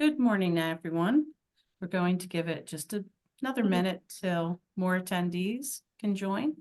Good morning, everyone. We're going to give it just another minute till more attendees can join.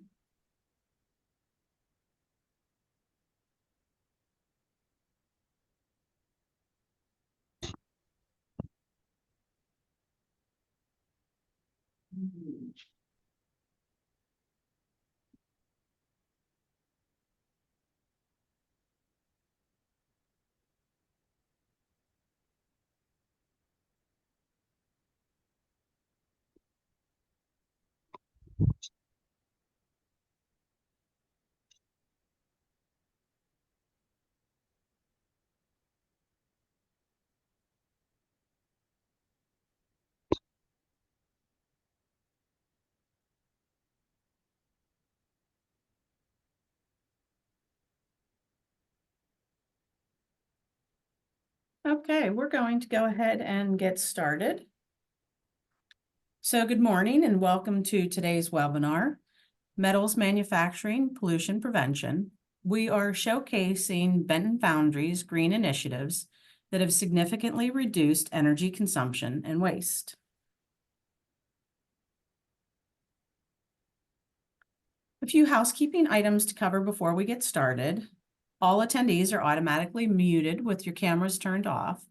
Okay, we're going to go ahead and get started. So good morning and welcome to today's webinar, Metals Manufacturing Pollution Prevention. We are showcasing Benton Foundry's green initiatives that have significantly reduced energy consumption and waste. A few housekeeping items to cover before we get started. All attendees are automatically muted with your cameras turned off.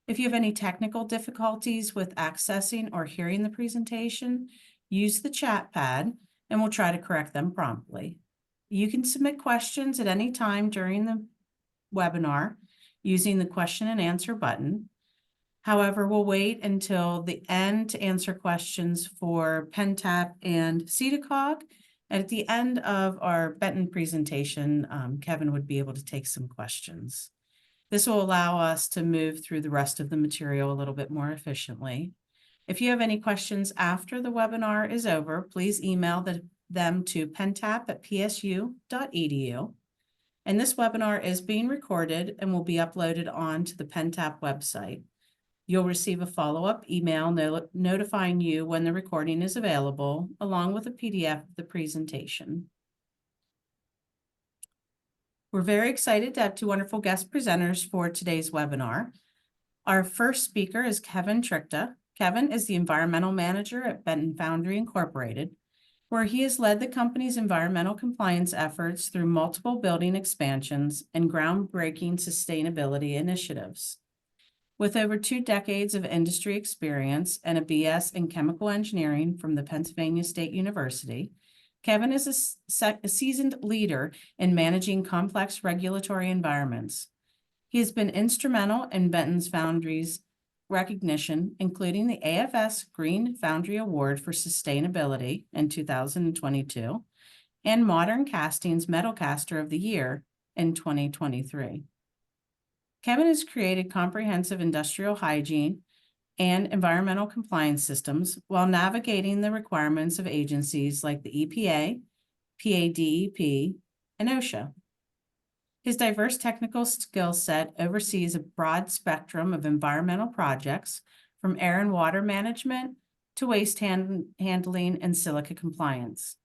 If you have any technical difficulties with accessing or hearing the presentation, use the chat pad and we'll try to correct them promptly. You can submit questions at any time during the webinar using the question and answer button. However, we'll wait until the end to answer questions for PennTap and CEDACOG. And at the end of our Benton presentation, Kevin would be able to take some questions. This will allow us to move through the rest of the material a little bit more efficiently. If you have any questions after the webinar is over, please email them to pentap@psu.edu. And this webinar is being recorded and will be uploaded onto the PennTap website. You'll receive a follow-up email notifying you when the recording is available, along with a PDF of the presentation. We're very excited to have two wonderful guest presenters for today's webinar. Our first speaker is Kevin Trichta. Kevin is the Environmental Manager at Benton Foundry Incorporated, where he has led the company's environmental compliance efforts through multiple building expansions and groundbreaking sustainability initiatives. With over 2 decades of industry experience and a BS in chemical engineering from the Pennsylvania State University, Kevin is a seasoned leader in managing complex regulatory environments. He has been instrumental in Benton Foundry's recognition, including the AFS Green Foundry Award for Sustainability in 2022 and Modern Casting's Metal Caster of the Year in 2023. Kevin has created comprehensive industrial hygiene and environmental compliance systems while navigating the requirements of agencies like the EPA, PADEP, and OSHA. His diverse technical skill set oversees a broad spectrum of environmental projects, from air and water management to waste handling and silica compliance.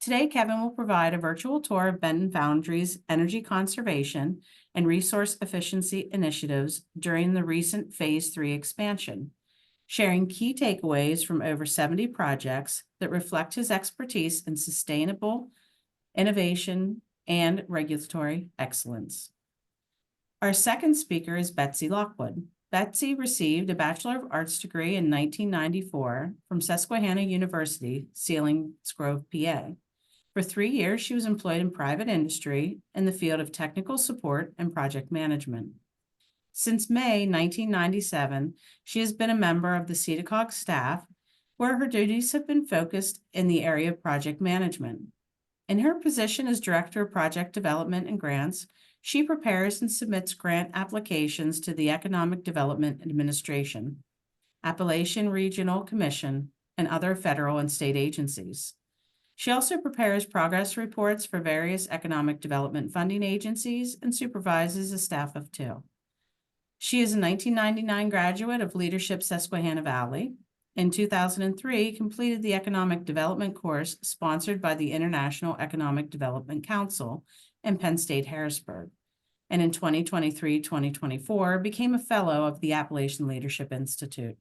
Today, Kevin will provide a virtual tour of Benton Foundry's energy conservation and resource efficiency initiatives during the recent Phase 3 expansion, sharing key takeaways from over 70 projects that reflect his expertise in sustainable innovation and regulatory excellence. Our second speaker is Betsy Lockwood. Betsy received a Bachelor of Arts degree in 1994 from Susquehanna University, Selinsgrove, PA. For 3 years, she was employed in private industry in the field of technical support and project management. Since May 1997, she has been a member of the CEDACOG staff, where her duties have been focused in the area of project management. In her position as Director of Project Development and Grants, she prepares and submits grant applications to the Economic Development Administration, Appalachian Regional Commission, and other federal and state agencies. She also prepares progress reports for various economic development funding agencies and supervises a staff of 2. She is a 1999 graduate of Leadership Susquehanna Valley. In 2003, completed the Economic Development course sponsored by the International Economic Development Council in Penn State, Harrisburg. And in 2023-2024, became a fellow of the Appalachian Leadership Institute.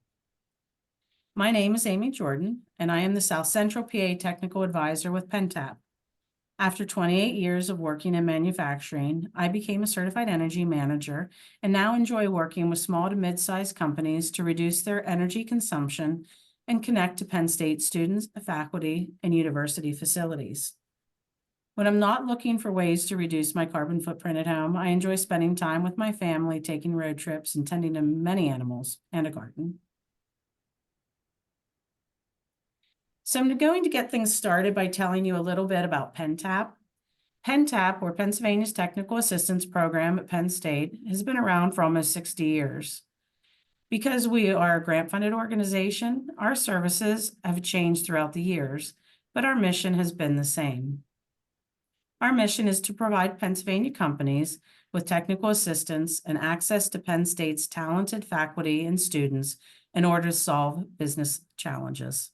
My name is Amy Jordan, and I am the South Central PA Technical Advisor with PennTap. After 28 years of working in manufacturing, I became a certified energy manager and now enjoy working with small to mid-sized companies to reduce their energy consumption and connect to Penn State students, faculty, and university facilities. When I'm not looking for ways to reduce my carbon footprint at home, I enjoy spending time with my family, taking road trips, and tending to many animals and a garden. So I'm going to get things started by telling you a little bit about PennTap. PennTap, or Pennsylvania's Technical Assistance Program at Penn State, has been around for almost 60 years. Because we are a grant-funded organization, our services have changed throughout the years, but our mission has been the same. Our mission is to provide Pennsylvania companies with technical assistance and access to Penn State's talented faculty and students in order to solve business challenges.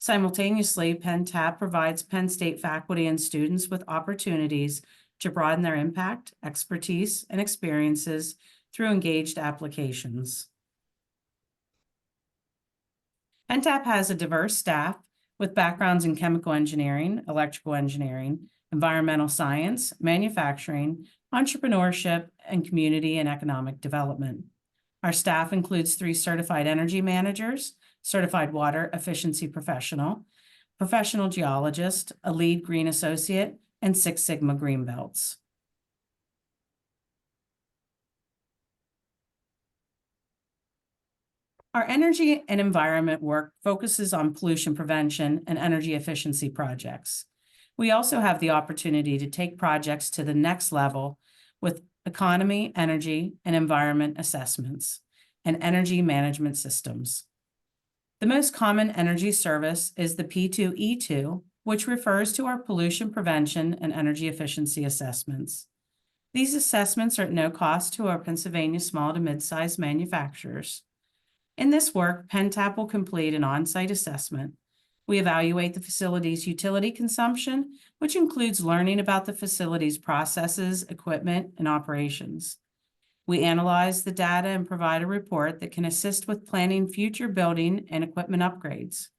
Simultaneously, PennTap provides Penn State faculty and students with opportunities to broaden their impact, expertise, and experiences through engaged applications. PennTap has a diverse staff with backgrounds in chemical engineering, electrical engineering, environmental science, manufacturing, entrepreneurship, and community and economic development. Our staff includes 3 certified energy managers, certified water efficiency professional, professional geologist, a lead green associate, and 6 Sigma green belts. Our energy and environment work focuses on pollution prevention and energy efficiency projects. We also have the opportunity to take projects to the next level with economy, energy, and environment assessments and energy management systems. The most common energy service is the P2E2, which refers to our pollution prevention and energy efficiency assessments. These assessments are at no cost to our Pennsylvania small to mid-sized manufacturers. In this work, PennTap will complete an on-site assessment. We evaluate the facility's utility consumption, which includes learning about the facility's processes, equipment, and operations. We analyze the data and provide a report that can assist with planning future building and equipment upgrades.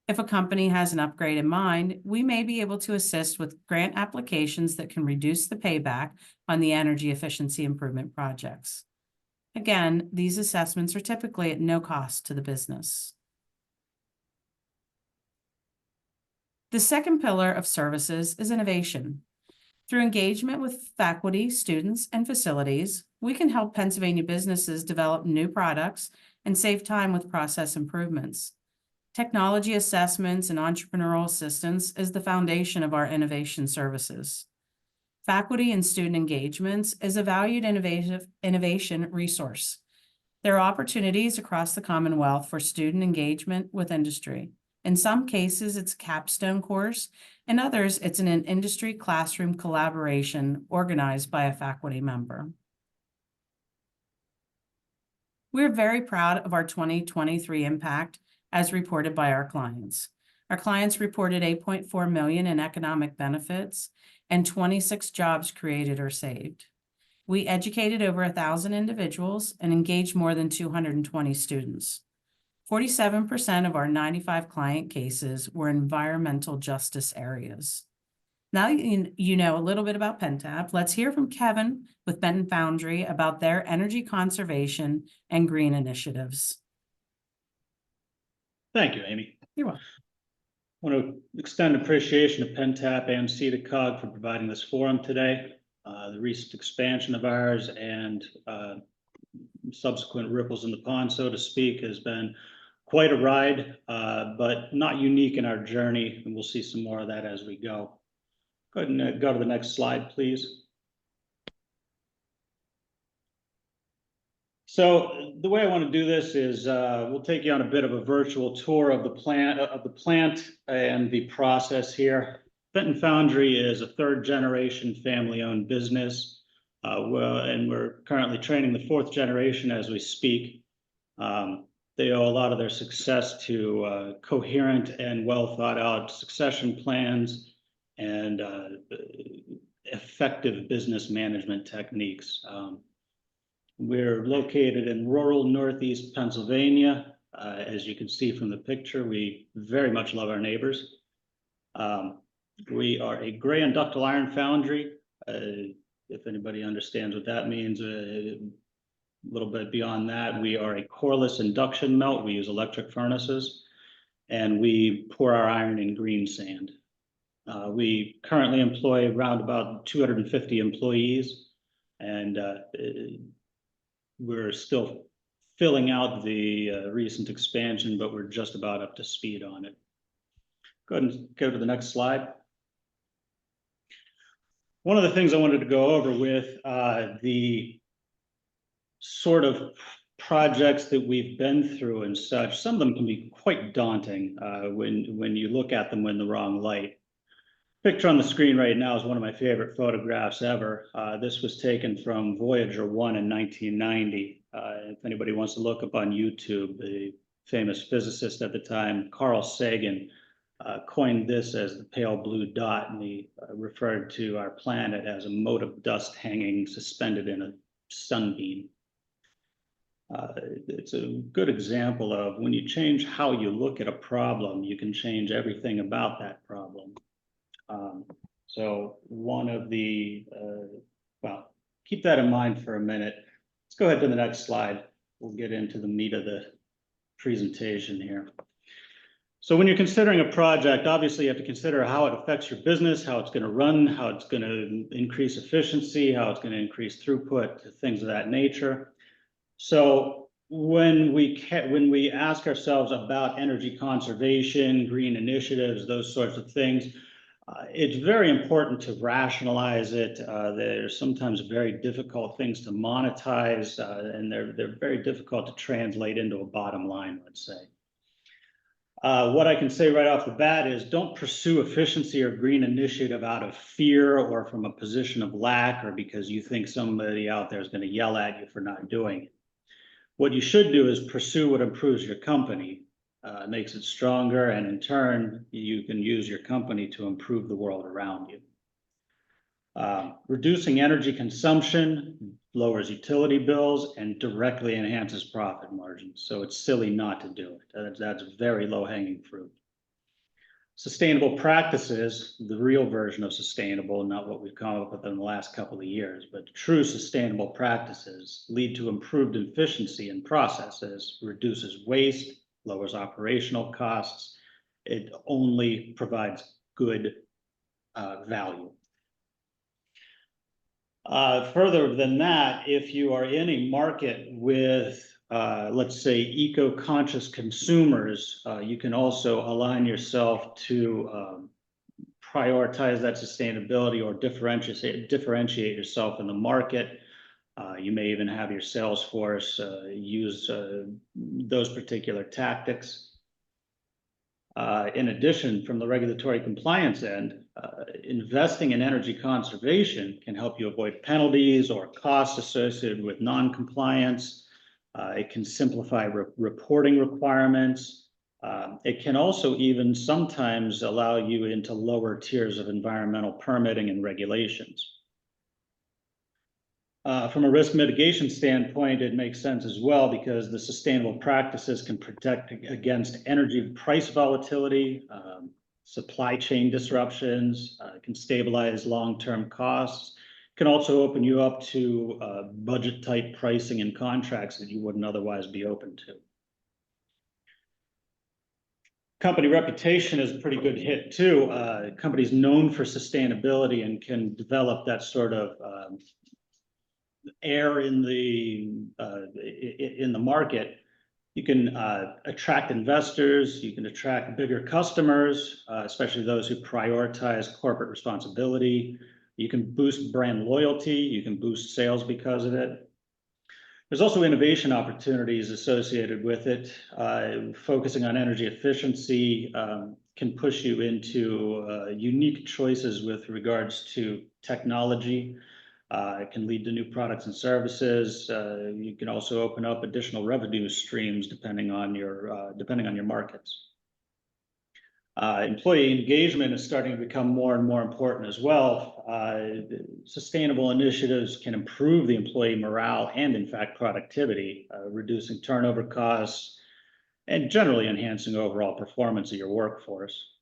If a company has an upgrade in mind, we may be able to assist with grant applications that can reduce the payback on the energy efficiency improvement projects. Again, these assessments are typically at no cost to the business. The second pillar of services is innovation. Through engagement with faculty, students, and facilities, we can help Pennsylvania businesses develop new products and save time with process improvements. Technology assessments and entrepreneurial assistance is the foundation of our innovation services. Faculty and student engagements is a valued innovation resource. There are opportunities across the Commonwealth for student engagement with industry. In some cases, it's a capstone course. In others, it's an industry classroom collaboration organized by a faculty member. We're very proud of our 2023 impact as reported by our clients. Our clients reported $8.4 million in economic benefits and 26 jobs created or saved. We educated over 1,000 individuals and engaged more than 220 students. 47% of our 95 client cases were environmental justice areas. Now you know a little bit about PennTap. Let's hear from Kevin with Benton Foundry about their energy conservation and green initiatives. Thank you, Amy. You're welcome. I want to extend appreciation to PennTap and CEDACOG for providing this forum today. The recent expansion of ours and subsequent ripples in the pond, so to speak, has been quite a ride, but not unique in our journey, and we'll see some more of that as we go. Go ahead and go to the next slide, please. So the way I want to do this is we'll take you on a bit of a virtual tour of the plant and the process here. Benton Foundry is a third-generation family-owned business, and we're currently training the fourth generation as we speak. They owe a lot of their success to coherent and well-thought-out succession plans and effective business management techniques. We're located in rural Northeast Pennsylvania. As you can see from the picture, we very much love our neighbors. We are a gray and ductile iron foundry. If anybody understands what that means, a little bit beyond that, we are a coreless induction melt. We use electric furnaces, and we pour our iron in green sand. We currently employ around about 250 employees, and we're still filling out the recent expansion, but we're just about up to speed on it. Go ahead and go to the next slide. One of the things I wanted to go over with the sort of projects that we've been through and such, some of them can be quite daunting when you look at them in the wrong light. Picture on the screen right now is one of my favorite photographs ever. This was taken from Voyager 1 in 1990. If anybody wants to look up on YouTube, the famous physicist at the time, Carl Sagan, coined this as the pale blue dot, and he referred to our planet as a mote of dust hanging suspended in a sunbeam. It's a good example of when you change how you look at a problem, you can change everything about that problem. So one of the, well, keep that in mind for a minute. Let's go ahead to the next slide. We'll get into the meat of the presentation here. So when you're considering a project, obviously you have to consider how it affects your business, how it's going to run, how it's going to increase efficiency, how it's going to increase throughput, things of that nature. So when we ask ourselves about energy conservation, green initiatives, those sorts of things, it's very important to rationalize it. They're sometimes very difficult things to monetize, and they're very difficult to translate into a bottom line, let's say. What I can say right off the bat is don't pursue efficiency or green initiative out of fear or from a position of lack or because you think somebody out there is going to yell at you for not doing it. What you should do is pursue what improves your company, makes it stronger, and in turn, you can use your company to improve the world around you. Reducing energy consumption lowers utility bills and directly enhances profit margins. So it's silly not to do it. That's very low-hanging fruit. Sustainable practices, the real version of sustainable, not what we've come up with in the last couple of years, but true sustainable practices lead to improved efficiency in processes, reduces waste, lowers operational costs. It only provides good value. Further than that, if you are in a market with, let's say, eco-conscious consumers, you can also align yourself to prioritize that sustainability or differentiate yourself in the market. You may even have your sales force use those particular tactics. In addition, from the regulatory compliance end, investing in energy conservation can help you avoid penalties or costs associated with non-compliance. It can simplify reporting requirements. It can also even sometimes allow you into lower tiers of environmental permitting and regulations. From a risk mitigation standpoint, it makes sense as well because the sustainable practices can protect against energy price volatility, supply chain disruptions, can stabilize long-term costs, can also open you up to budget-type pricing and contracts that you wouldn't otherwise be open to. Company reputation is a pretty good hit too. Companies known for sustainability and can develop that sort of air in the market. You can attract investors, you can attract bigger customers, especially those who prioritize corporate responsibility. You can boost brand loyalty, you can boost sales because of it. There's also innovation opportunities associated with it. Focusing on energy efficiency can push you into unique choices with regards to technology. It can lead to new products and services. You can also open up additional revenue streams depending on your markets. Employee engagement is starting to become more and more important as well. Sustainable initiatives can improve the employee morale and, in fact, productivity, reducing turnover costs and generally enhancing overall performance of your workforce.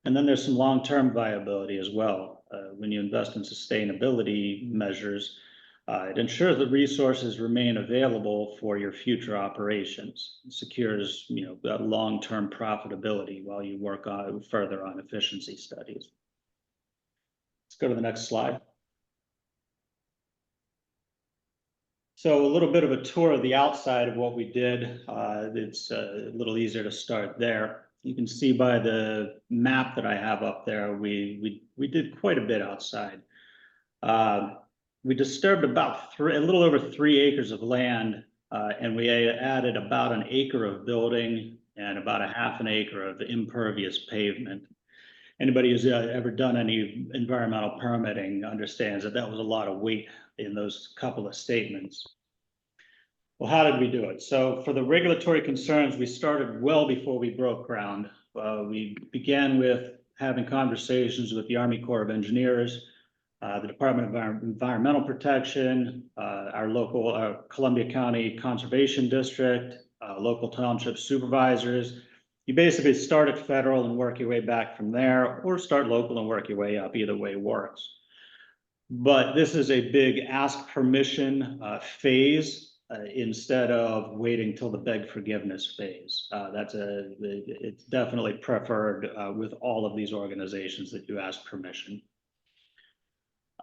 And then there's some long-term viability as well. When you invest in sustainability measures, it ensures that resources remain available for your future operations. It secures, that long-term profitability while you work further on efficiency studies. Let's go to the next slide. So a little bit of a tour of the outside of what we did. It's a little easier to start there. You can see by the map that I have up there, we did quite a bit outside. We disturbed about a little over 3 acres of land, and we added about an acre of building and about a half an acre of impervious pavement. Anybody who's ever done any environmental permitting understands that that was a lot of weight in those couple of statements. Well, how did we do it? So for the regulatory concerns, we started well before we broke ground. We began with having conversations with the Army Corps of Engineers, the Department of Environmental Protection, our local Columbia County Conservation District, local township supervisors. You basically start at federal and work your way back from there, or start local and work your way up. Either way works. But this is a big ask permission phase. Instead of waiting till the beg forgiveness phase. It's definitely preferred with all of these organizations that you ask permission.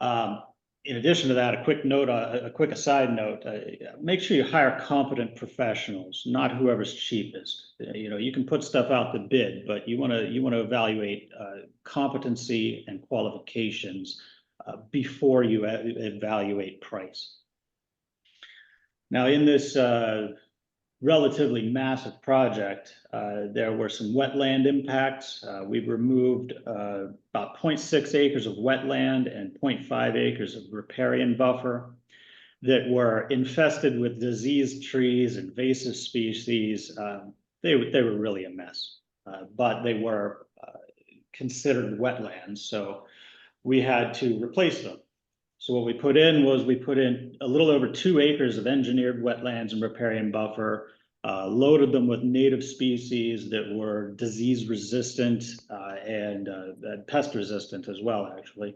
In addition to that, a quick aside note, make sure you hire competent professionals, not whoever's cheapest. You can put stuff out the bid, but you want to evaluate competency and qualifications before you evaluate price. Now, in this relatively massive project, there were some wetland impacts. We removed about 0.6 acres of wetland and 0.5 acres of riparian buffer that were infested with diseased trees, invasive species. They were really a mess, but they were considered wetlands, so we had to replace them. So what we put in a little over 2 acres of engineered wetlands and riparian buffer, loaded them with native species that were disease resistant and pest resistant as well, actually.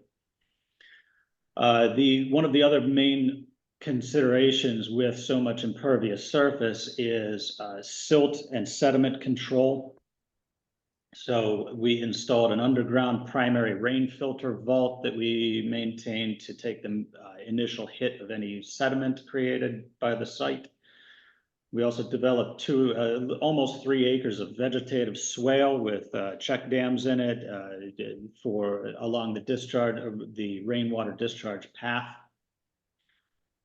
One of the other main considerations with so much impervious surface is silt and sediment control. So we installed an underground primary rain filter vault that we maintained to take the initial hit of any sediment created by the site. We also developed almost 3 acres of vegetative swale with check dams in it for along the discharge, the rainwater discharge path.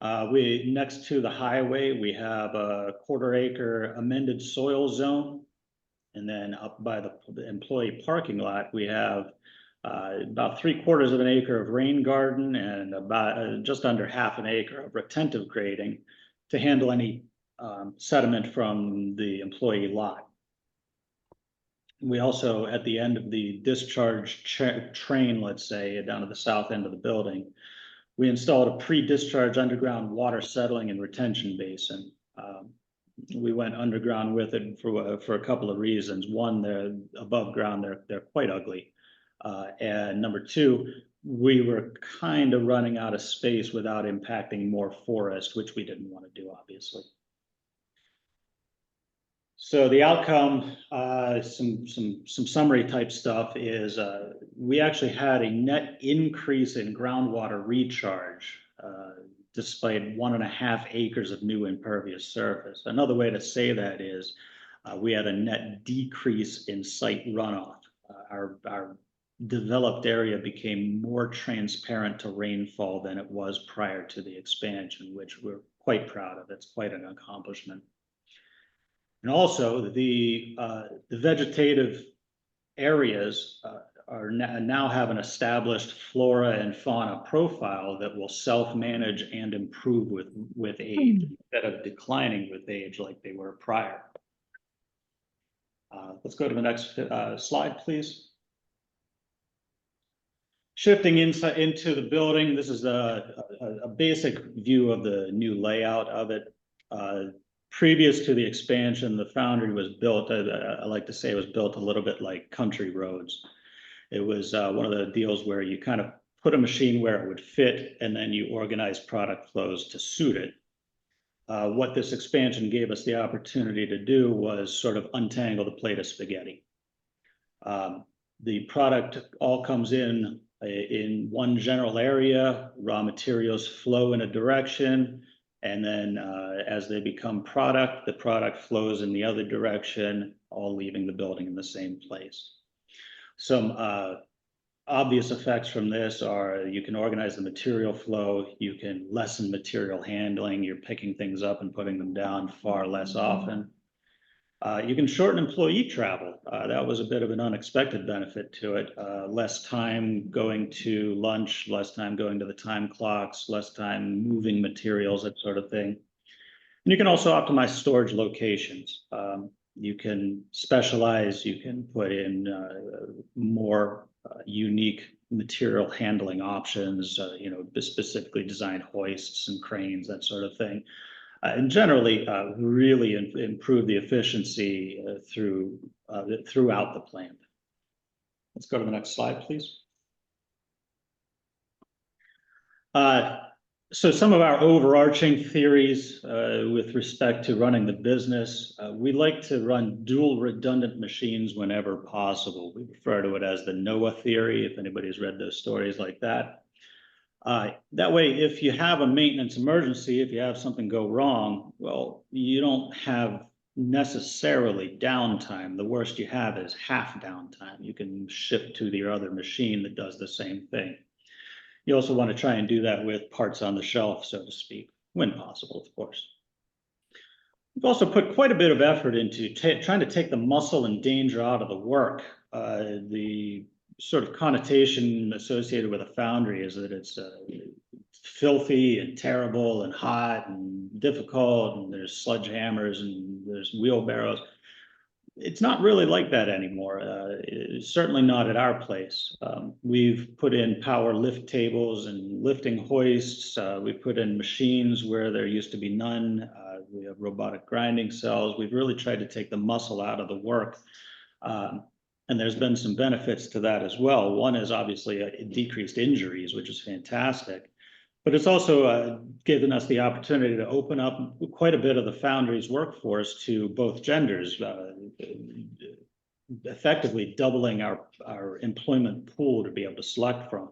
Next to the highway, we have a 1/4 acre amended soil zone. And then up by the employee parking lot, we have about 3/4 of an acre of rain garden and about just under 1/2 an acre of retentive grading to handle any sediment from the employee lot. We also, at the end of the discharge train, let's say, down to the south end of the building, we installed a pre-discharge underground water settling and retention basin. We went underground with it for a couple of reasons. One, they're above ground, they're quite ugly. And number two, we were kind of running out of space without impacting more forest, which we didn't want to do, obviously. So the outcome, some summary type stuff is we actually had a net increase in groundwater recharge despite 1.5 acres of new impervious surface. Another way to say that is we had a net decrease in site runoff. Our developed area became more transparent to rainfall than it was prior to the expansion, which we're quite proud of. It's quite an accomplishment. And also the vegetative areas now have an established flora and fauna profile that will self-manage and improve with age instead of declining with age like they were prior. Let's go to the next slide, please. Shifting into the building, this is a basic view of the new layout of it. Previous to the expansion, the foundry was built, I like to say it was built a little bit like country roads. It was one of the deals where you kind of put a machine where it would fit and then you organize product flows to suit it. What this expansion gave us the opportunity to do was sort of untangle the plate of spaghetti. The product all comes in one general area, raw materials flow in a direction, and then as they become product, the product flows in the other direction, all leaving the building in the same place. Some obvious effects from this are you can organize the material flow, you can lessen material handling, you're picking things up and putting them down far less often. You can shorten employee travel. That was a bit of an unexpected benefit to it. Less time going to lunch, less time going to the time clocks, less time moving materials, that sort of thing. And you can also optimize storage locations. You can specialize, you can put in more unique material handling options, specifically designed hoists and cranes, that sort of thing. And generally really improve the efficiency throughout the plant. Let's go to the next slide, please. So some of our overarching theories with respect to running the business, we like to run dual redundant machines whenever possible. We refer to it as the NOAA theory, if anybody's read those stories like that. That way, if you have a maintenance emergency, if you have something go wrong, well, you don't have necessarily downtime. The worst you have is half downtime. You can shift to the other machine that does the same thing. You also want to try and do that with parts on the shelf, so to speak, when possible, of course. We've also put quite a bit of effort into trying to take the muscle and danger out of the work. The sort of connotation associated with a foundry is that it's filthy and terrible and hot and difficult, and there's sledgehammers and there's wheelbarrows. It's not really like that anymore. Certainly not at our place. We've put in power lift tables and lifting hoists. We've put in machines where there used to be none. We have robotic grinding cells. We've really tried to take the muscle out of the work. And there's been some benefits to that as well. One is obviously decreased injuries, which is fantastic. But it's also given us the opportunity to open up quite a bit of the foundry's workforce to both genders, effectively doubling our employment pool to be able to select from.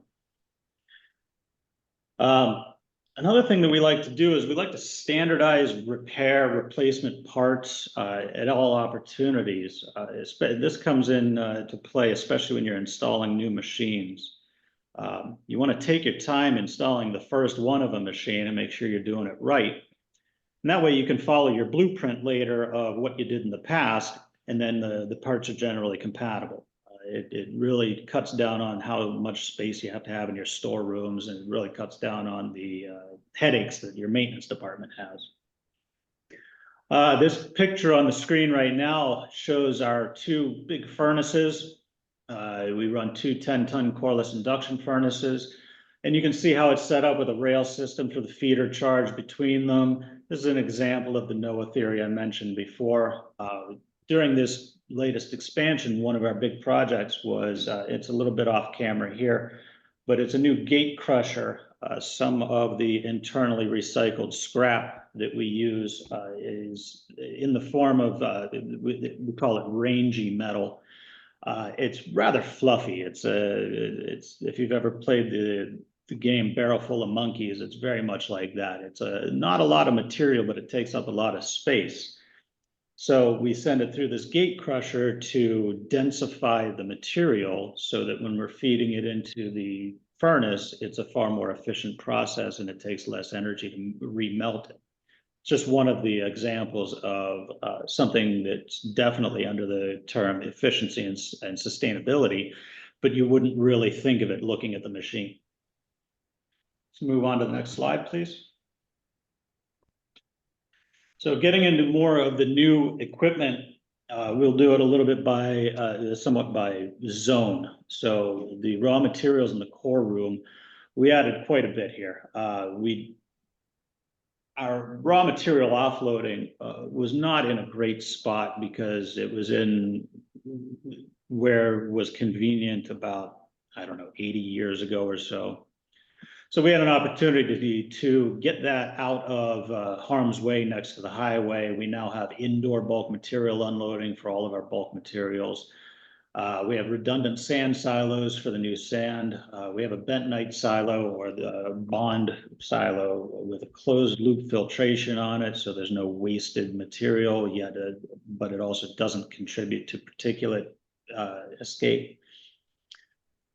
Another thing that we like to do is we like to standardize repair replacement parts at all opportunities. This comes in to play, especially when you're installing new machines. You want to take your time installing the first one of a machine and make sure you're doing it right. And that way you can follow your blueprint later of what you did in the past, and then the parts are generally compatible. It really cuts down on how much space you have to have in your storerooms, and it really cuts down on the headaches that your maintenance department has. This picture on the screen right now shows our two big furnaces. We run two 10-ton coreless induction furnaces, and you can see how it's set up with a rail system for the feeder charge between them. This is an example of the NOAA theory I mentioned before. During this latest expansion, one of our big projects was, it's a little bit off camera here, but it's a new gate crusher. Some of the internally recycled scrap that we use is in the form of, we call it rangy metal. It's rather fluffy. It's if you've ever played the game Barrel Full of Monkeys, it's very much like that. It's not a lot of material, but it takes up a lot of space. So we send it through this gate crusher to densify the material so that when we're feeding it into the furnace, it's a far more efficient process and it takes less energy to remelt it. It's just one of the examples of something that's definitely under the term efficiency and sustainability, but you wouldn't really think of it looking at the machine. Let's move on to the next slide, please. So getting into more of the new equipment, we'll do it a little bit by somewhat by zone. So the raw materials in the core room, we added quite a bit here. Our raw material offloading was not in a great spot because it was in where it was convenient about, I don't know, 80 years ago or so. So we had an opportunity to get that out of harm's way next to the highway. We now have indoor bulk material unloading for all of our bulk materials. We have redundant sand silos for the new sand. We have a bentonite silo or the bond silo with a closed loop filtration on it, so there's no wasted material yet, but it also doesn't contribute to particulate escape.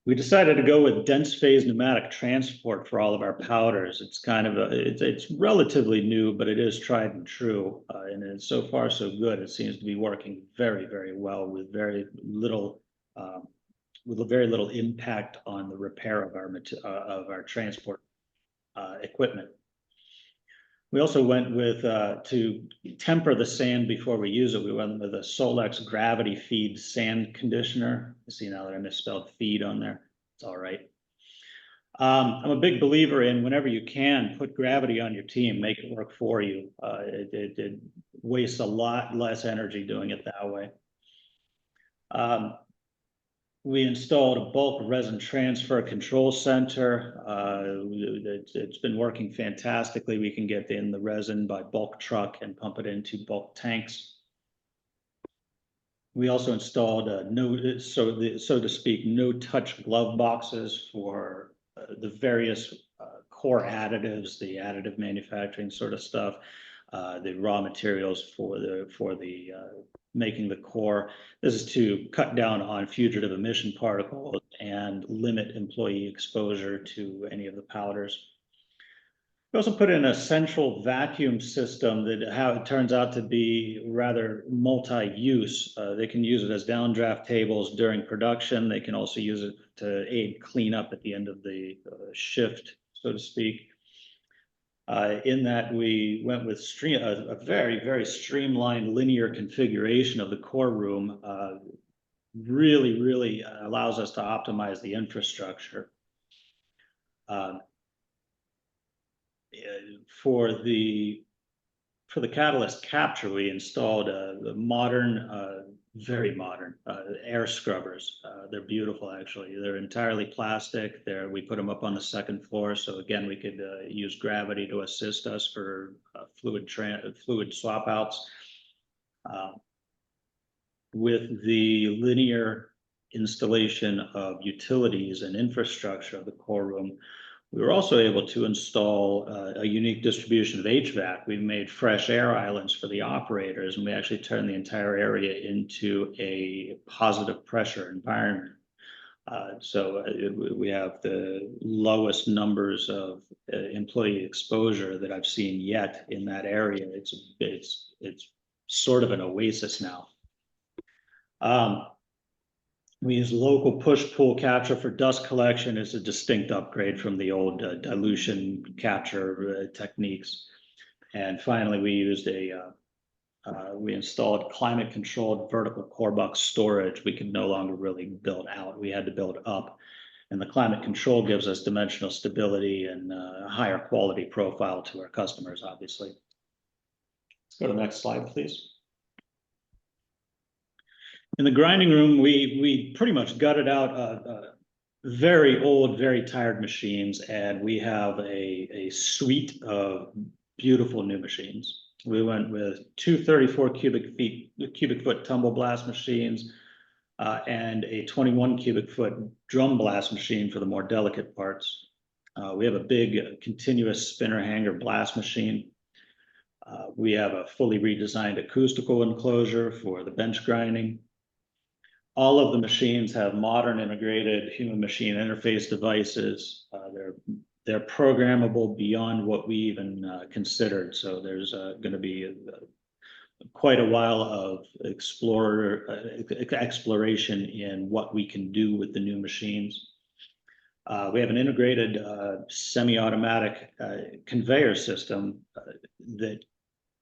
We decided to go with dense phase pneumatic transport for all of our powders. It's kind of it's relatively new, but it is tried and true, and it's so far so good. It seems to be working very, very well with very little impact on the repair of our transport equipment. We also went with, to temper the sand before we use it, we went with a Solex gravity feed sand conditioner. You see now that I misspelled feed on there, it's all right. I'm a big believer in whenever you can, put gravity on your team, make it work for you. It wastes a lot less energy doing it that way. We installed a bulk resin transfer control center. It's been working fantastically. We can get in the resin by bulk truck and pump it into bulk tanks. We also installed so to speak, no-touch glove boxes for the various core additives, the additive manufacturing sort of stuff, the raw materials for the making the core. This is to cut down on fugitive emission particles and limit employee exposure to any of the powders. We also put in a central vacuum system that how it turns out to be rather multi-use. They can use it as downdraft tables during production. They can also use it to aid cleanup at the end of the shift, so to speak. In that we went with a very, very streamlined linear configuration of the core room, really allows us to optimize the infrastructure. For the catalyst capture, we installed the modern, very modern air scrubbers. They're beautiful, actually. They're entirely plastic. We put them up on the second floor, so again, we could use gravity to assist us for fluid swap outs. With the linear installation of utilities and infrastructure of the core room, We were also able to install a unique distribution of HVAC. We made fresh air islands for the operators, and we actually turned the entire area into a positive pressure environment. We have the lowest numbers of employee exposure that I've seen yet in that area. It's sort of an oasis now. We use local push-pull capture for dust collection as a distinct upgrade from the old dilution capture techniques. And finally, we installed climate-controlled vertical core box storage. We could no longer really build out. We had to build up. And the climate control gives us dimensional stability and a higher quality profile to our customers, obviously. Let's go to the next slide, please. In the grinding room, we pretty much gutted out very old, very tired machines, and we have a suite of beautiful new machines. We went with two 34 cubic foot tumble blast machines and a 21 cubic foot drum blast machine for the more delicate parts. We have a big continuous spinner hanger blast machine. We have a fully redesigned acoustical enclosure for the bench grinding. All of the machines have modern integrated human machine interface devices. They're programmable beyond what we even considered. So there's going to be quite a while of exploration in what we can do with the new machines. We have an integrated semi-automatic conveyor system that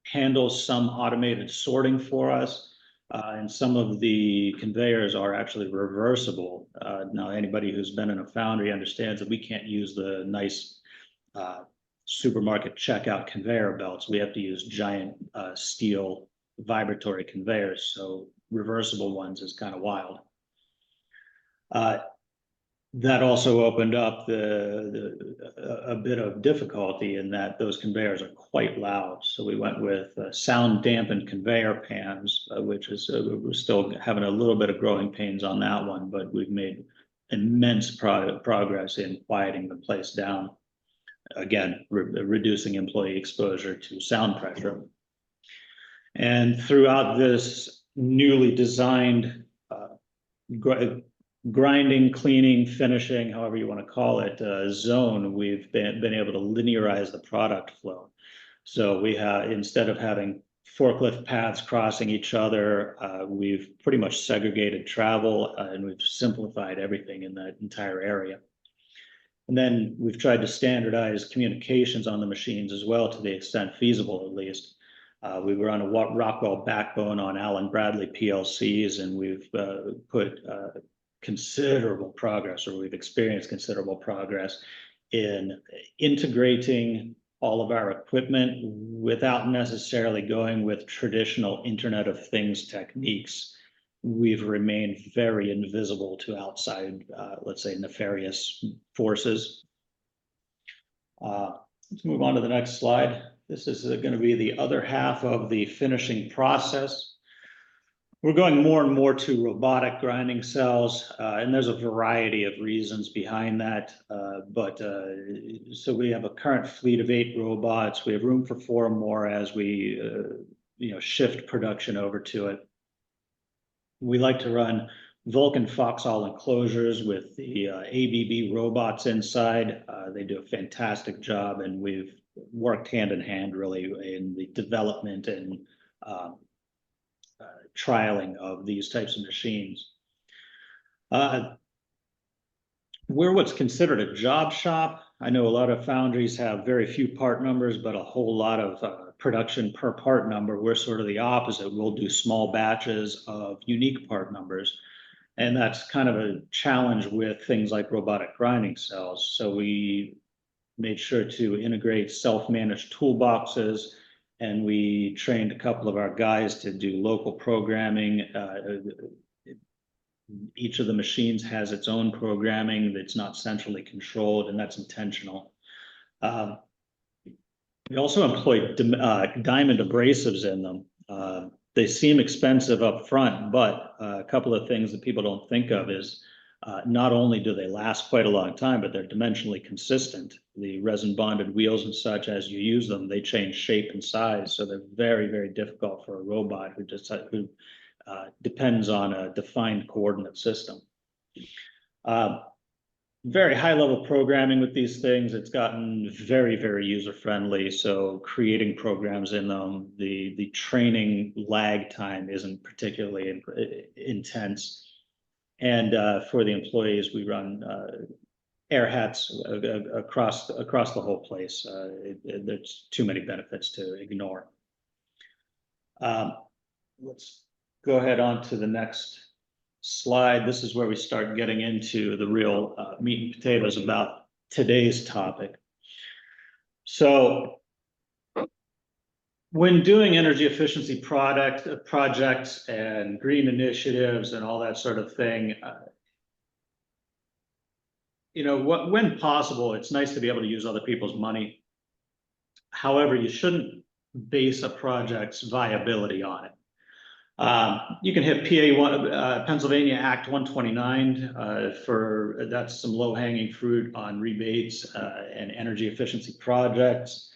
handles some automated sorting for us. And some of the conveyors are actually reversible. Now, anybody who's been in a foundry understands that we can't use the nice supermarket checkout conveyor belts. We have to use giant steel vibratory conveyors. So reversible ones is kind of wild. That also opened up a bit of difficulty in that those conveyors are quite loud. So we went with sound dampened conveyor pans, which is we're still having a little bit of growing pains on that one, but we've made immense progress in quieting the place down. Again, reducing employee exposure to sound pressure. And throughout this newly designed grinding, cleaning, finishing, however you want to call it, zone, we've been able to linearize the product flow. So we have, instead of having forklift paths crossing each other, we've pretty much segregated travel and we've simplified everything in that entire area. And then we've tried to standardize communications on the machines as well, to the extent feasible, at least. We were on a Rockwell backbone on Allen Bradley PLCs, and we've put considerable progress, or we've experienced considerable progress in integrating all of our equipment without necessarily going with traditional Internet of Things techniques. We've remained very invisible to outside, let's say, nefarious forces. Let's move on to the next slide. This is going to be the other half of the finishing process. We're going more and more to robotic grinding cells, and there's a variety of reasons behind that. So we have a current fleet of 8 robots. We have room for 4 more as we, shift production over to it. We like to run Vulcan Foxhall enclosures with the ABB robots inside. They do a fantastic job, and we've worked hand in hand really in the development and trialing of these types of machines. We're what's considered a job shop. I know a lot of foundries have very few part numbers, but a whole lot of production per part number. We're sort of the opposite. We'll do small batches of unique part numbers. And that's kind of a challenge with things like robotic grinding cells. So we made sure to integrate self-managed toolboxes, and we trained a couple of our guys to do local programming. Each of the machines has its own programming that's not centrally controlled, and that's intentional. We also employed diamond abrasives in them. They seem expensive up front, but a couple of things that people don't think of is Not only do they last quite a long time, but they're dimensionally consistent. The resin bonded wheels and such, as you use them, they change shape and size. So they're very, very difficult for a robot who depends on a defined coordinate system. Very high level programming with these things. It's gotten very, very user friendly. So creating programs in them, the training lag time isn't particularly intense. And for the employees, we run air hats across the whole place. There's too many benefits to ignore. Let's go ahead on to the next slide. This is where we start getting into the real meat and potatoes about today's topic. So when doing energy efficiency projects and green initiatives and all that sort of thing, when possible, it's nice to be able to use other people's money. However, you shouldn't base a project's viability on it. You can hit Pennsylvania Act 129 that's some low-hanging fruit on rebates and energy efficiency projects.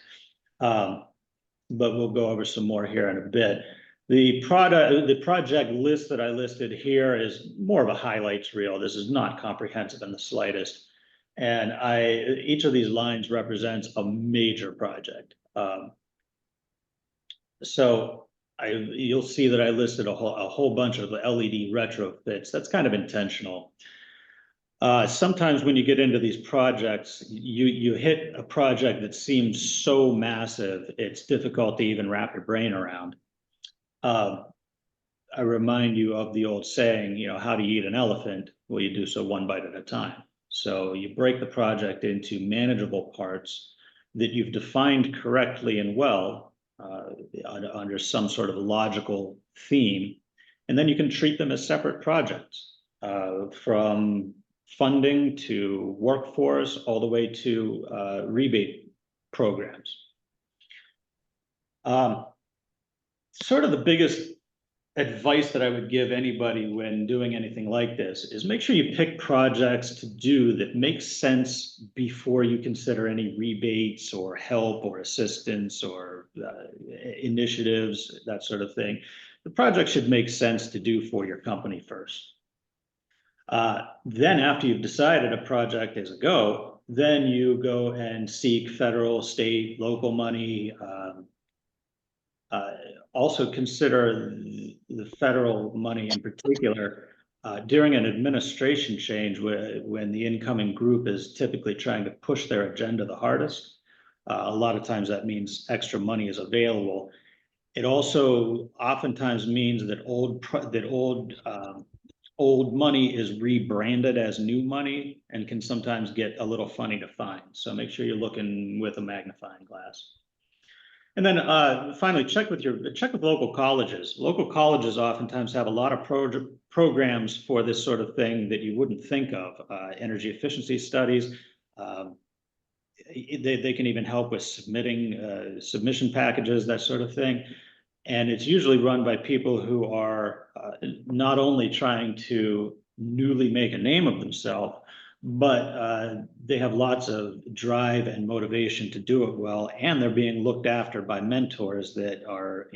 But we'll go over some more here in a bit. The project list that I listed here is more of a highlights reel. This is not comprehensive in the slightest. And each of these lines represents a major project. You'll see that I listed a whole bunch of LED retrofits. That's kind of intentional. Sometimes when you get into these projects, you hit a project that seems so massive, it's difficult to even wrap your brain around. I remind you of the old saying, how do you eat an elephant? Well, you do so one bite at a time. So you break the project into manageable parts that you've defined correctly and well under some sort of logical theme, and then you can treat them as separate projects, from funding to workforce all the way to rebate programs. Sort of the biggest advice that I would give anybody when doing anything like this is make sure you pick projects to do that make sense before you consider any rebates or help or assistance or initiatives, that sort of thing. The project should make sense to do for your company first. Then after you've decided a project is a go, then you go and seek federal, state, local money. Also consider the federal money in particular during an administration change when the incoming group is typically trying to push their agenda the hardest. A lot of times that means extra money is available. It also oftentimes means that old money is rebranded as new money and can sometimes get a little funny to find. So make sure you're looking with a magnifying glass. And then finally, check with local colleges. Local colleges oftentimes have a lot of programs for this sort of thing that you wouldn't think of. Energy efficiency studies. They can even help with submitting submission packages, that sort of thing. And it's usually run by people who are not only trying to newly make a name of themselves, but they have lots of drive and motivation to do it well, and they're being looked after by mentors that are,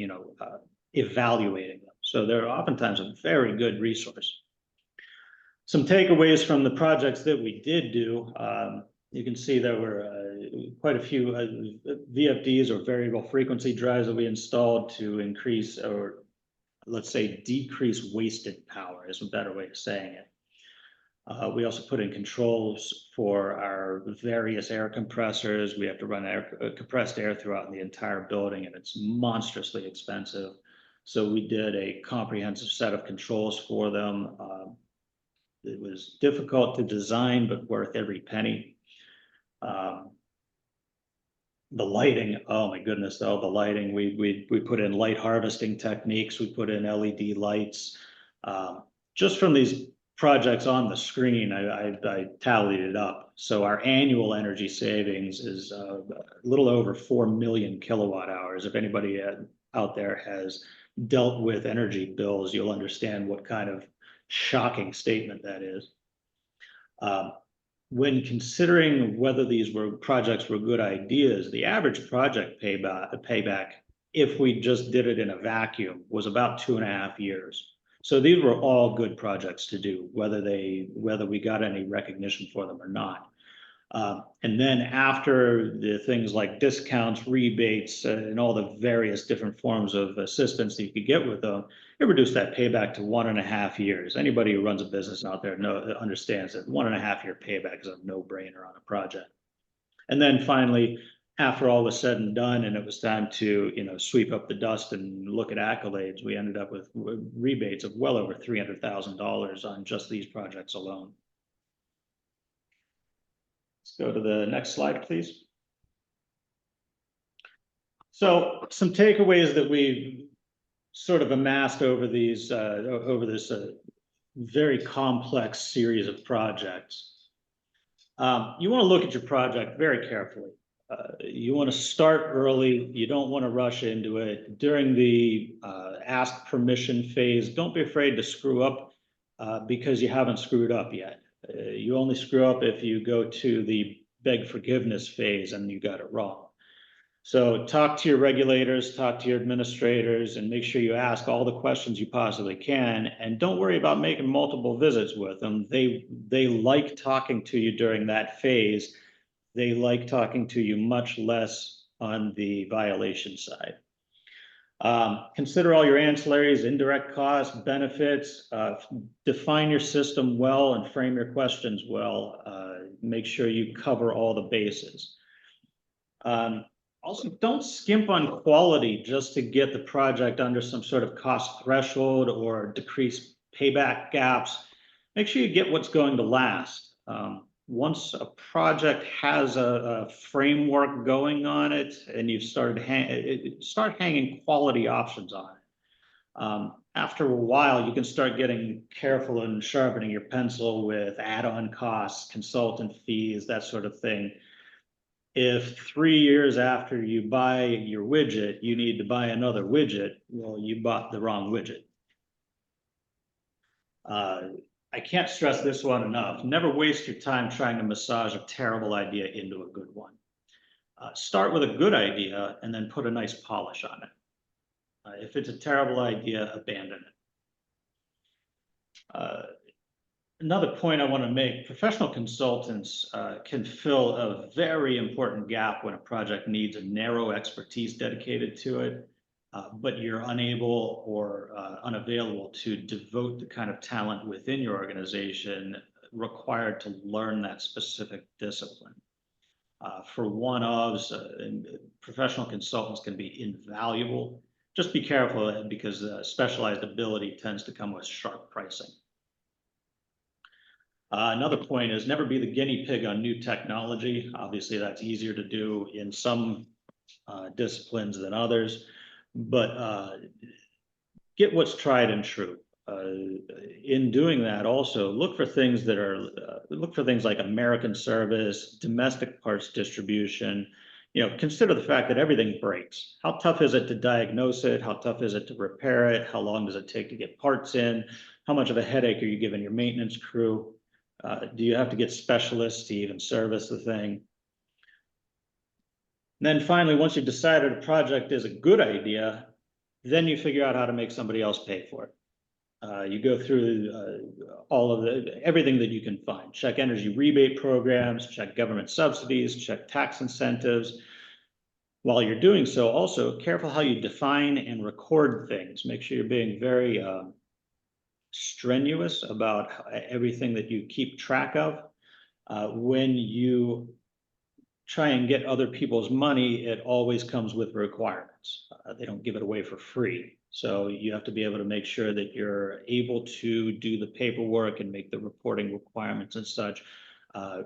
evaluating them. So they're oftentimes a very good resource. Some takeaways from the projects that we did do. You can see there were quite a few VFDs or variable frequency drives that we installed to increase, or let's say decrease, wasted power is a better way of saying it. We also put in controls for our various air compressors. We have to run compressed air throughout the entire building, and it's monstrously expensive. So we did a comprehensive set of controls for them. It was difficult to design, but worth every penny. The lighting, oh my goodness, though, the lighting, we put in light harvesting techniques. We put in LED lights. Just from these projects on the screen, I tallied it up. So our annual energy savings is a little over 4 million kilowatt hours. If anybody out there has dealt with energy bills, you'll understand what kind of shocking statement that is. When considering whether these projects were good ideas, the average project payback, if we just did it in a vacuum, was about 2.5 years. So these were all good projects to do, whether we got any recognition for them or not. And then after the things like discounts, rebates, and all the various different forms of assistance that you could get with them, it reduced that payback to 1.5 years. Anybody who runs a business out there understands that 1.5 year payback is a no-brainer on a project. And then finally, after all was said and done, and it was time to sweep up the dust and look at accolades, we ended up with rebates of well over $300,000 on just these projects alone. Let's go to the next slide, please. So some takeaways that we've sort of amassed over these this very complex series of projects. You want to look at your project very carefully. You want to start early. You don't want to rush into it. During the ask permission phase, don't be afraid to screw up because you haven't screwed up yet. You only screw up if you go to the beg forgiveness phase and you got it wrong. So talk to your regulators, talk to your administrators, and make sure you ask all the questions you possibly can. And don't worry about making multiple visits with them. They like talking to you during that phase. They like talking to you much less on the violation side. Consider all your ancillaries, indirect costs, benefits, define your system well and frame your questions well. Make sure you cover all the bases. Also, don't skimp on quality just to get the project under some sort of cost threshold or decrease payback gaps. Make sure you get what's going to last. Once a project has a framework going on it and you've started start hanging quality options on it. After a while, you can start getting careful and sharpening your pencil with add-on costs, consultant fees, that sort of thing. If 3 years after you buy your widget, you need to buy another widget, well, you bought the wrong widget. I can't stress this one enough. Never waste your time trying to massage a terrible idea into a good one. Start with a good idea and then put a nice polish on it. If it's a terrible idea, abandon it. Another point I want to make, professional consultants can fill a very important gap when a project needs a narrow expertise dedicated to it, but you're unable or unavailable to devote the kind of talent within your organization required to learn that specific discipline. For one-ofs, professional consultants can be invaluable. Just be careful because specialized ability tends to come with sharp pricing. Another point is never be the guinea pig on new technology. Obviously, that's easier to do in some disciplines than others, but get what's tried and true. In doing that, also look for things that are look for things like American service, domestic parts distribution. Consider the fact that everything breaks. How tough is it to diagnose it? How tough is it to repair it? How long does it take to get parts in? How much of a headache are you giving your maintenance crew? Do you have to get specialists to even service the thing? And then finally, once you've decided a project is a good idea, then you figure out how to make somebody else pay for it. You go through all of everything that you can find. Check energy rebate programs, check government subsidies, check tax incentives. While you're doing so, also careful how you define and record things. Make sure you're being very strenuous about everything that you keep track of. When you try and get other people's money, it always comes with requirements. They don't give it away for free. So you have to be able to make sure that you're able to do the paperwork and make the reporting requirements and such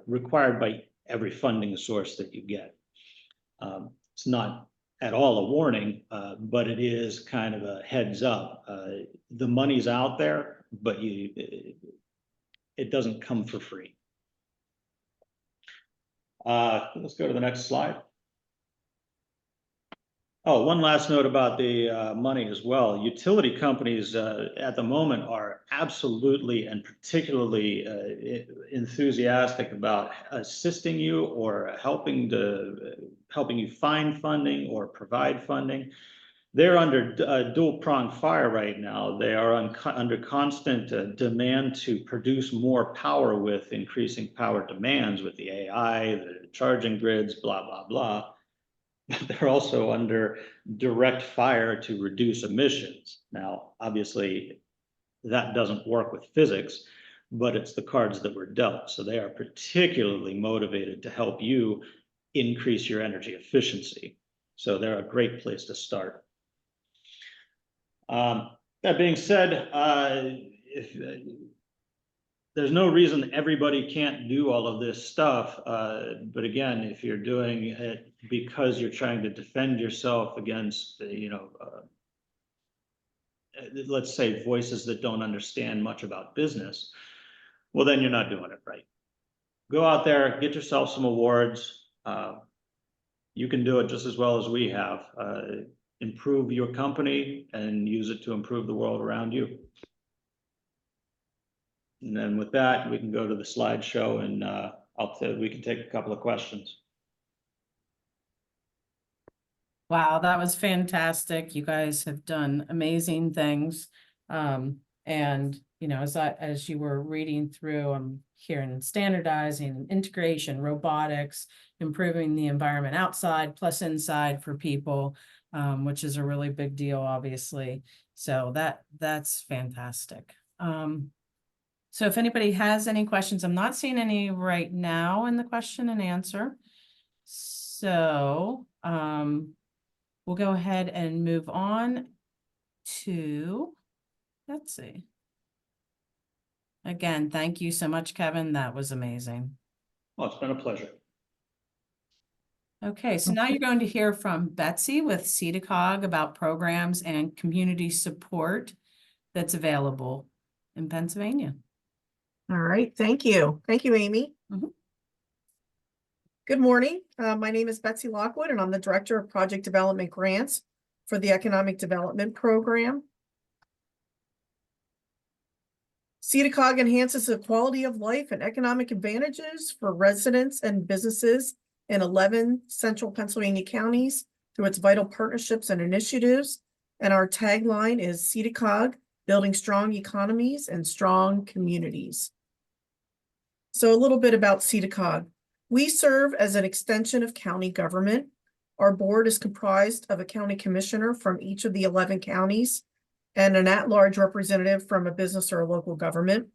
required by every funding source that you get. It's not at all a warning, but it is kind of a heads up. The money's out there, but it doesn't come for free. Let's go to the next slide. Oh, one last note about the money as well. Utility companies at the moment are absolutely and particularly enthusiastic about assisting you or helping you find funding or provide funding. They're under dual pronged fire right now. They are under constant demand to produce more power with increasing power demands with the AI, the charging grids, blah, blah, blah. They're also under direct fire to reduce emissions. Now, obviously, that doesn't work with physics, but it's the cards that were dealt. So they are particularly motivated to help you increase your energy efficiency. So they're a great place to start. That being said, if there's no reason everybody can't do all of this stuff. But again, if you're doing it because you're trying to defend yourself against, let's say voices that don't understand much about business, well, then you're not doing it right. Go out there, get yourself some awards. You can do it just as well as we have. Improve your company and use it to improve the world around you. And then with that, we can go to the slideshow and we can take a couple of questions. Wow, that was fantastic. You guys have done amazing things. And as you were reading through, I'm hearing standardizing, integration, robotics, improving the environment outside plus inside for people, which is a really big deal, obviously. So that's fantastic. So if anybody has any questions, I'm not seeing any right now in the question and answer. So we'll go ahead and move on to, let's see. Again, thank you so much, Kevin. That was amazing. Well, it's been a pleasure. Okay, so now you're going to hear from Betsy with CEDACOG about programs and community support that's available in Pennsylvania. All right, thank you. Thank you, Amy. Good morning. My name is Betsy Lockwood, and I'm the Director of Project Development Grants for the Economic Development Program. CEDACOG enhances the quality of life and economic advantages for residents and businesses in 11 central Pennsylvania counties through its vital partnerships and initiatives. And our tagline is CEDACOG, building strong economies and strong communities. So a little bit about CEDACOG. We serve as an extension of county government. Our board is comprised of a county commissioner from each of the 11 counties and an at-large representative from a business or a local government.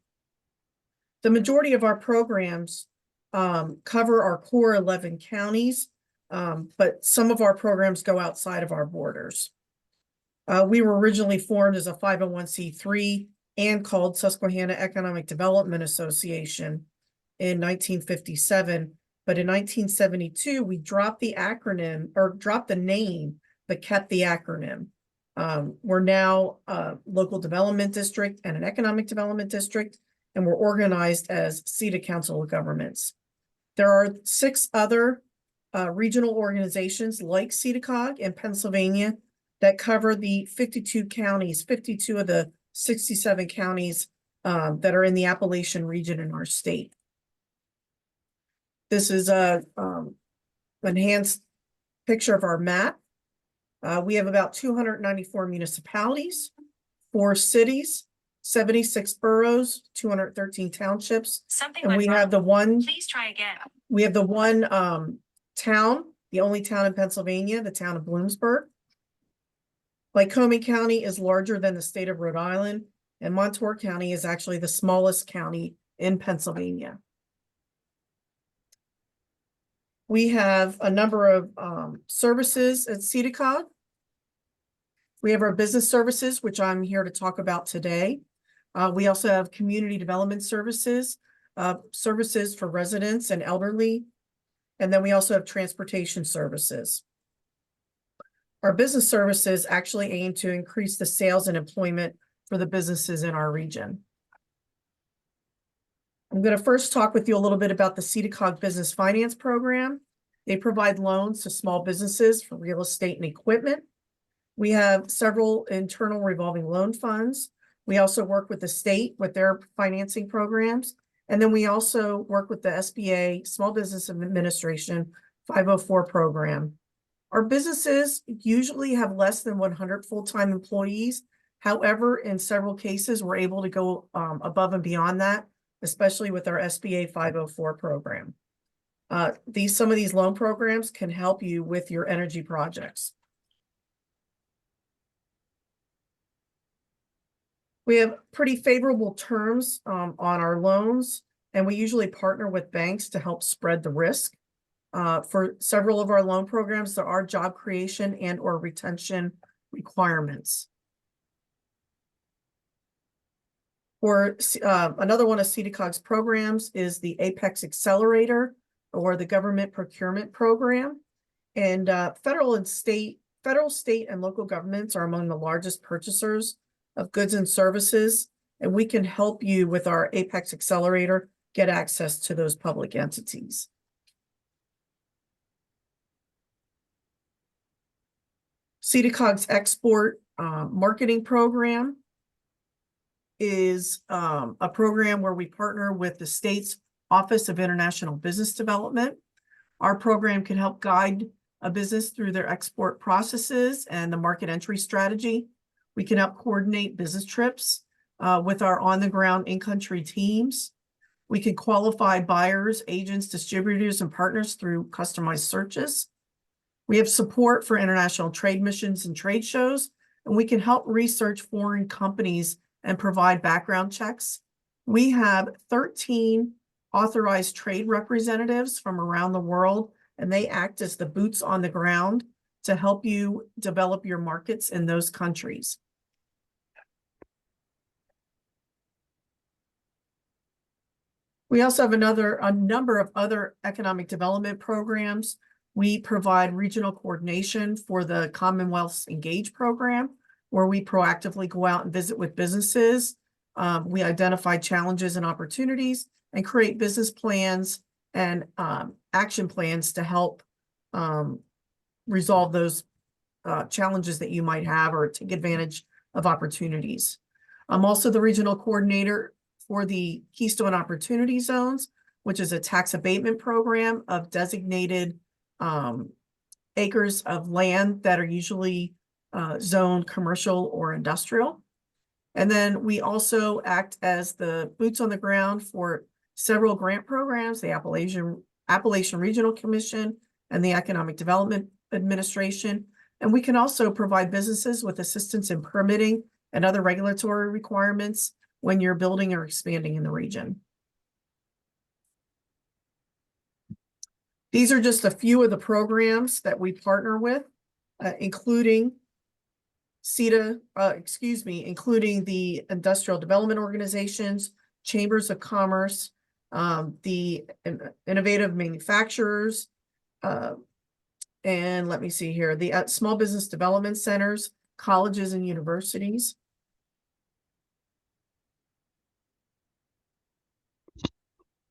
The majority of our programs cover our core 11 counties, but some of our programs go outside of our borders. We were originally formed as a 501c3 and called Susquehanna Economic Development Association in 1957. But in 1972, we dropped the acronym, or dropped the name, but kept the acronym. We're now a local development district and an economic development district, and we're organized as CEDA Council of Governments. There are 6 other regional organizations like CEDACOG in Pennsylvania that cover the 52 counties, 52 of the 67 counties that are in the Appalachian region in our state. This is a enhanced picture of our map. We have about 294 municipalities, 4 cities, 76 boroughs, 213 townships. And we have the one, please try again. We have the one town, the only town in Pennsylvania, the town of Bloomsburg. Lycoming County is larger than the state of Rhode Island, and Montour County is actually the smallest county in Pennsylvania. We have a number of services at CEDACOG. We have our business services, which I'm here to talk about today. We also have community development services, services for residents and elderly. And then we also have transportation services. Our business services actually aim to increase the sales and employment for the businesses in our region. I'm going to first talk with you a little bit about the CEDACOG Business Finance Program. They provide loans to small businesses for real estate and equipment. We have several internal revolving loan funds. We also work with the state with their financing programs. And then we also work with the SBA, Small Business Administration 504 program. Our businesses usually have less than 100 full-time employees. However, in several cases, we're able to go above and beyond that, especially with our SBA 504 program. Some of these loan programs can help you with your energy projects. We have pretty favorable terms on our loans, and we usually partner with banks to help spread the risk. For several of our loan programs, there are job creation and or retention requirements. For another one of CEDACOG's programs is the Apex Accelerator, or the Government Procurement Program. And federal, state, and local governments are among the largest purchasers of goods and services, and we can help you with our Apex Accelerator get access to those public entities. CEDACOG's export marketing program is a program where we partner with the state's Office of International Business Development. Our program can help guide a business through their export processes and the market entry strategy. We can help coordinate business trips with our on-the-ground in-country teams. We can qualify buyers, agents, distributors, and partners through customized searches. We have support for international trade missions and trade shows, and we can help research foreign companies and provide background checks. We have 13 authorized trade representatives from around the world, and they act as the boots on the ground to help you develop your markets in those countries. We also have a number of other economic development programs. We provide regional coordination for the Commonwealth's Engage program, where we proactively go out and visit with businesses. We identify challenges and opportunities and create business plans and action plans to help resolve those challenges that you might have or take advantage of opportunities. I'm also the regional coordinator for the Keystone Opportunity Zones, which is a tax abatement program of designated acres of land that are usually zoned commercial or industrial. And then we also act as the boots on the ground for several grant programs, the Appalachian Regional Commission and the Economic Development Administration. And we can also provide businesses with assistance in permitting and other regulatory requirements when you're building or expanding in the region. These are just a few of the programs that we partner with, including including the industrial development organizations, chambers of commerce, the innovative manufacturers, and let me see here, the small business development centers, colleges and universities.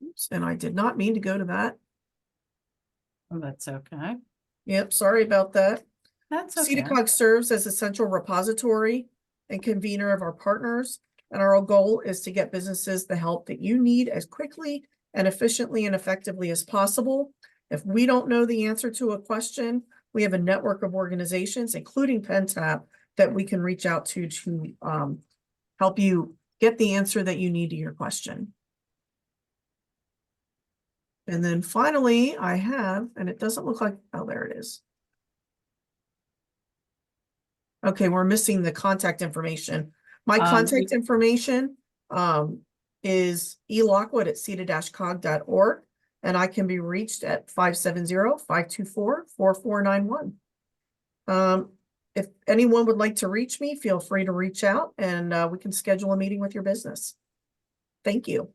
Oops, and I did not mean to go to that. Oh, that's okay. Yep, sorry about that. That's okay. CEDACOG serves as a central repository and convener of our partners, and our goal is to get businesses the help that you need as quickly and efficiently and effectively as possible. If we don't know the answer to a question, we have a network of organizations, including PennTap, that we can reach out to help you get the answer that you need to your question. And then finally, I have, and it doesn't look like, oh, there it is. Okay, we're missing the contact information. My contact information is elockwood@ceda-cog.org, and I can be reached at 570-524-4491. If anyone would like to reach me, feel free to reach out and we can schedule a meeting with your business. Thank you.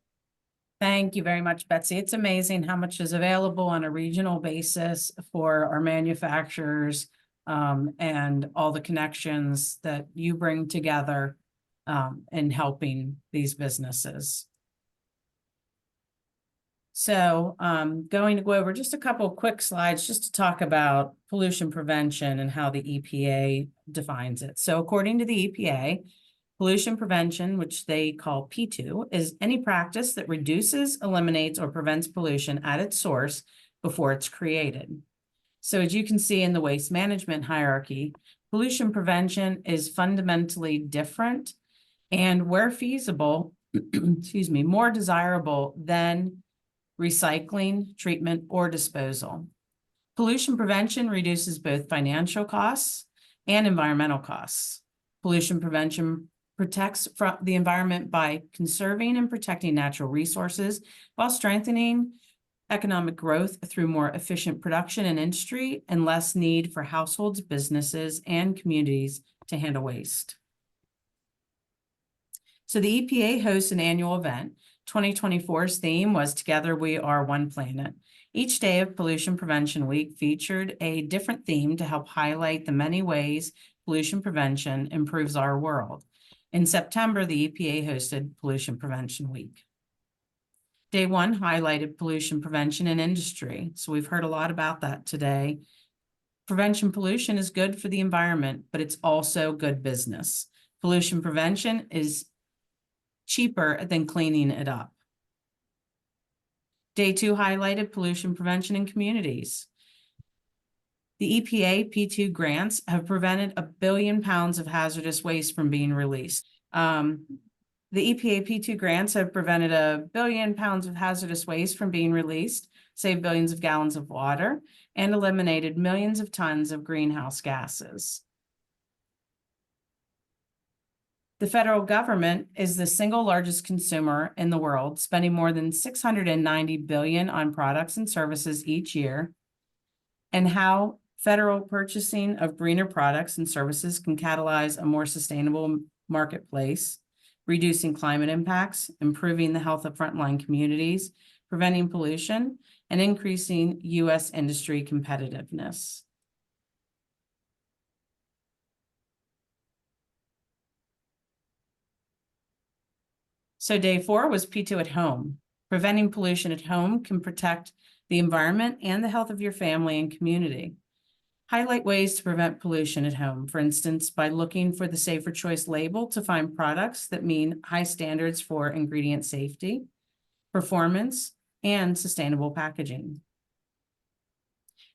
Thank you very much, Betsy. It's amazing how much is available on a regional basis for our manufacturers and all the connections that you bring together in helping these businesses. So going to go over just a couple of quick slides just to talk about pollution prevention and how the EPA defines it. So according to the EPA, pollution prevention, which they call P2, is any practice that reduces, eliminates, or prevents pollution at its source before it's created. So as you can see in the waste management hierarchy, pollution prevention is fundamentally different and where feasible, excuse me, more desirable than recycling, treatment, or disposal. Pollution prevention reduces both financial costs and environmental costs. Pollution prevention protects from the environment by conserving and protecting natural resources while strengthening economic growth through more efficient production and industry and less need for households, businesses, and communities to handle waste. So the EPA hosts an annual event. 2024's theme was Together We Are One Planet. Each day of Pollution Prevention Week featured a different theme to help highlight the many ways pollution prevention improves our world. In September, the EPA hosted Pollution Prevention Week. Day one highlighted pollution prevention in industry. So we've heard a lot about that today. Prevention pollution is good for the environment, but it's also good business. Pollution prevention is cheaper than cleaning it up. Day two highlighted pollution prevention in communities. The EPA P2 grants have prevented 1 billion pounds of hazardous waste from being released. The EPA P2 grants have prevented 1 billion pounds of hazardous waste from being released, saved billions of gallons of water, and eliminated millions of tons of greenhouse gases. The federal government is the single largest consumer in the world, spending more than $690 billion on products and services each year, and how federal purchasing of greener products and services can catalyze a more sustainable marketplace, reducing climate impacts, improving the health of frontline communities, preventing pollution, and increasing U.S. industry competitiveness. So day 4 was P2 at home. Preventing pollution at home can protect the environment and the health of your family and community. Highlight ways to prevent pollution at home, for instance, by looking for the Safer Choice label to find products that meet high standards for ingredient safety, performance, and sustainable packaging.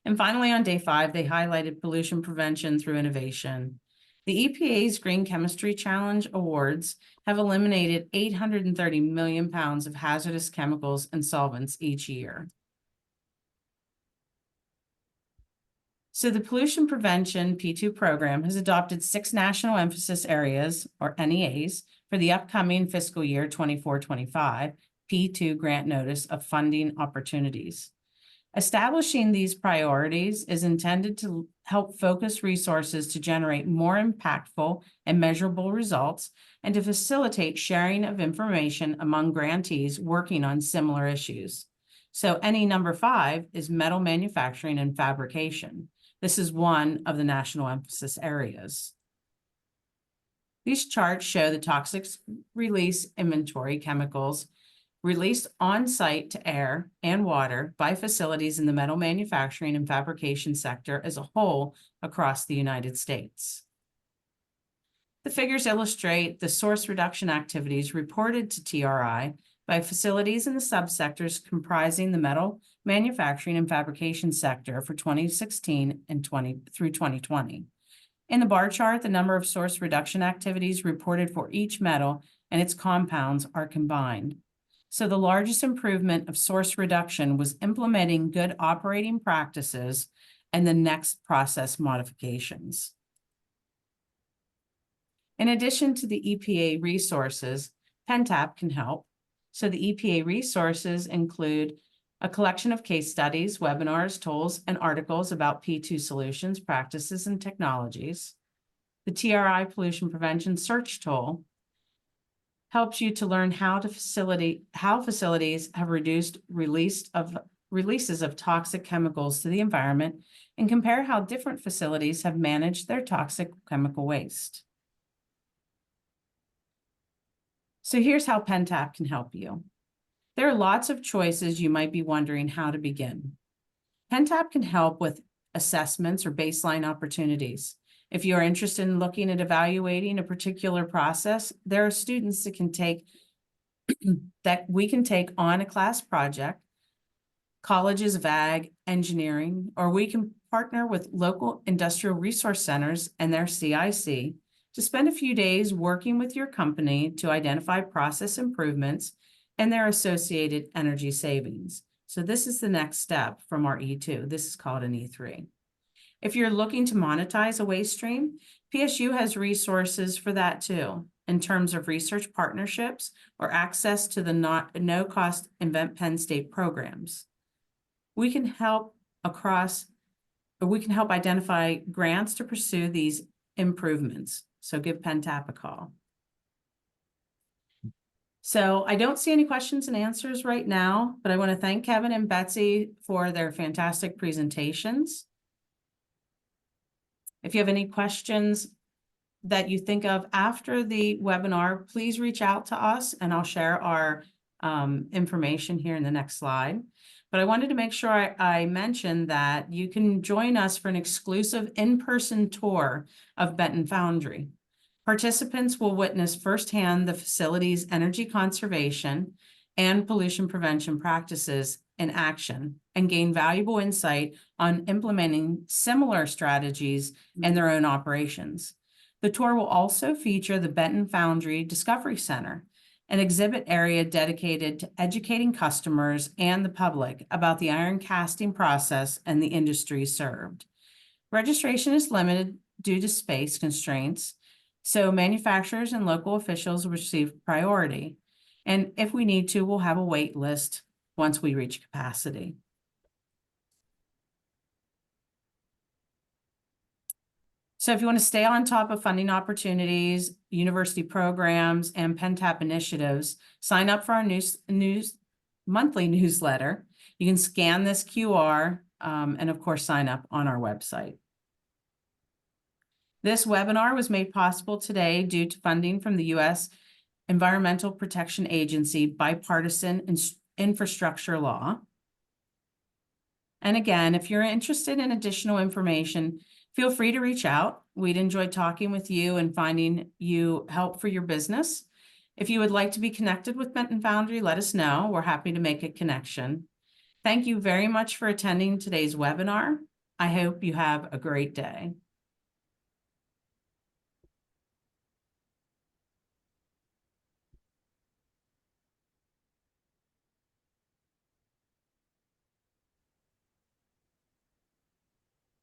And finally, on day 5, they highlighted pollution prevention through innovation. The EPA's Green Chemistry Challenge Awards have eliminated 830 million pounds of hazardous chemicals and solvents each year. So the Pollution Prevention P2 program has adopted 6 national emphasis areas, or NEAs, for the upcoming fiscal year 24-25 P2 grant notice of funding opportunities. Establishing these priorities is intended to help focus resources to generate more impactful and measurable results and to facilitate sharing of information among grantees working on similar issues. So NE number 5 is metal manufacturing and fabrication. This is one of the national emphasis areas. These charts show the toxic release inventory chemicals released on-site to air and water by facilities in the metal manufacturing and fabrication sector as a whole across the United States. The figures illustrate the source reduction activities reported to TRI by facilities in the subsectors comprising the metal manufacturing and fabrication sector for 2016 and through 2020. In the bar chart, the number of source reduction activities reported for each metal and its compounds are combined. So the largest improvement of source reduction was implementing good operating practices and the next process modifications. In addition to the EPA resources, PennTap can help. So the EPA resources include a collection of case studies, webinars, tools, and articles about P2 solutions, practices, and technologies. The TRI Pollution Prevention Search Tool helps you to learn how facilities have reduced releases of toxic chemicals to the environment and compare how different facilities have managed their toxic chemical waste. So here's how PennTap can help you. There are lots of choices you might be wondering how to begin. PennTap can help with assessments or baseline opportunities. If you are interested in looking at evaluating a particular process, there are students that can take that we can take on a class project, colleges of ag, engineering, or we can partner with local industrial resource centers and their CIC to spend a few days working with your company to identify process improvements and their associated energy savings. So this is the next step from our E2. This is called an E3. If you're looking to monetize a waste stream, PSU has resources for that too, in terms of research partnerships or access to the no-cost Invent Penn State programs. We can help identify grants to pursue these improvements. So give PennTap a call. So I don't see any questions and answers right now, but I want to thank Kevin and Betsy for their fantastic presentations. If you have any questions that you think of after the webinar, please reach out to us and I'll share our information here in the next slide. But I wanted to make sure I mentioned that you can join us for an exclusive in-person tour of Benton Foundry. Participants will witness firsthand the facility's energy conservation and pollution prevention practices in action and gain valuable insight on implementing similar strategies in their own operations. The tour will also feature the Benton Foundry Discovery Center, an exhibit area dedicated to educating customers and the public about the iron casting process and the industry served. Registration is limited due to space constraints, so manufacturers and local officials will receive priority. And if we need to, we'll have a wait list once we reach capacity. So if you want to stay on top of funding opportunities, university programs, and PennTap initiatives, sign up for our monthly newsletter. You can scan this QR and of course sign up on our website. This webinar was made possible today due to funding from the U.S. Environmental Protection Agency Bipartisan Infrastructure Law. And again, if you're interested in additional information, feel free to reach out. We'd enjoy talking with you and finding you help for your business. If you would like to be connected with Benton Foundry, let us know. We're happy to make a connection. Thank you very much for attending today's webinar. I hope you have a great day.